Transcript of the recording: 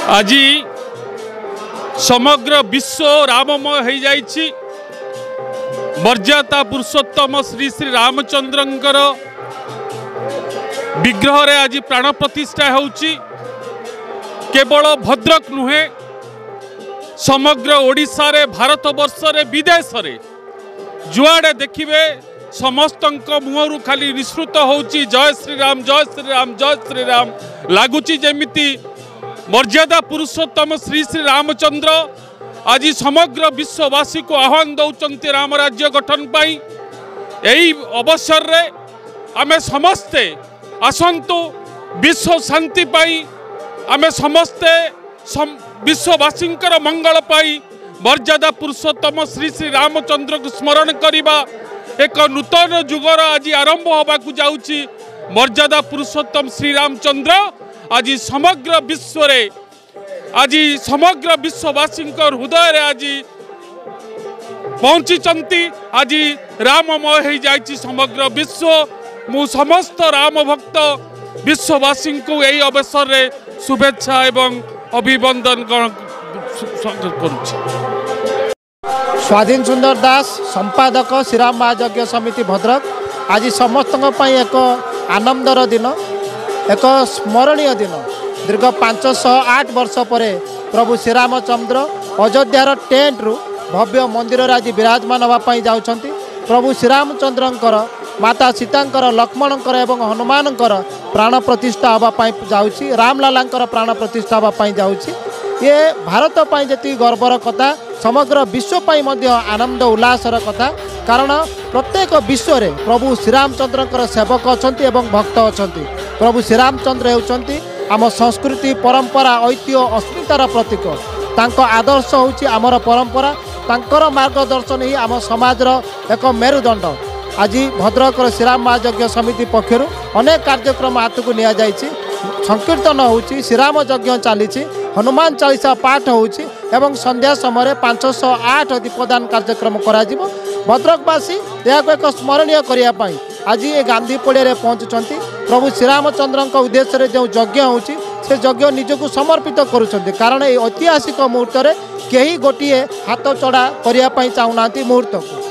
आज समग्र विश्व राममय हो जाइछि। मर्यादा पुरुषोत्तम श्री श्री रामचंद्रंकर विग्रह रे आज प्राण प्रतिष्ठा होउछि। केवल भद्रक नुहे समग्र ओडिशा रे भारत वर्ष रे विदेश रे जुआड़े देखिबे समस्तंक मुहरु खाली निश्रुत होउछि जय श्री राम जय श्री राम जय श्री राम लागुछि। जेमिति मर्यादा पुरुषोत्तम श्री श्री रामचंद्र आज समग्र विश्ववासी को आह्वान दौरान राम राज्य गठन पाई। यही अवसर रे आमे समस्ते आसंतु विश्व शांति पाई आमे समस्ते विश्ववासी मंगल पाई मर्यादा पुरुषोत्तम श्री श्री रामचंद्र को स्मरण करिबा एक नूतन जुगर आज आरंभ होबाकू जाउछि। मर्यादा पुरुषोत्तम श्री रामचंद्र आज समग्र विश्व रे आज समग्र विश्ववासी हृदय रे आज पहुंची। आज राममय हो जाइछि समग्र विश्व। मु समस्त राम भक्त विश्ववासी को यही अवसर रे शुभेच्छा एवं अभिवंदन करुछि। स्वाधीन सुंदर दास संपादक श्रीराम महायज्ञ समिति भद्रक आज समस्त एक आनंदर दिन एक स्मरणीय दिन। दीर्घ 508 वर्ष पर प्रभु श्रीरामचंद्र अयोध्यार टेंट रु भव्य मंदिर आज विराजमान होगापाई जाउछंती। प्रभु श्रीरामचंद्रंकर माता सीतांकर लक्ष्मणंकर एवं हनुमानंकर प्राण प्रतिष्ठा होगापाई जाउछि। रामलालांकर प्राण प्रतिष्ठा होगापाई जाउछि। ये भारत पाई जति गर्वर कथा समग्र विश्व पाई मध्य आनंद उल्लासर कथा। कारण प्रत्येक विश्व रे प्रभु श्रीरामचंद्रंकर सेवक अछंती एवं भक्त अछंती। प्रभु श्रीरामचंद्र हेउछंती आम संस्कृति परंपरा ऐतिह्य अस्मितार प्रतीक। तांको आदर्श होउछि आमर परंपरा। तांकर मार्गदर्शन ही आम समाजर एक मेरुदंड। आज भद्रक श्रीराम महायज्ञ समिति पक्षर अनेक कार्यक्रम हाथ को निया जाइछि। संकीर्तन होउछि श्रीराम यज्ञ चली हनुमान चालीसा पाठ होउछि एवं संध्या समय 508 दीपदान कार्यक्रम करा जिवो। भद्रकवासी यह एक स्मरणीय करने आज ये गांधी पड़िया पहुँचुंट। प्रभु श्रीरामचंद्र उद्देश्य जो यज्ञ होउछि से यज्ञ निजको समर्पित करुछंती। कारण ये ऐतिहासिक मुहूर्त में कहीं गोटे हाथ चढ़ा करने चाहूना मुहूर्त को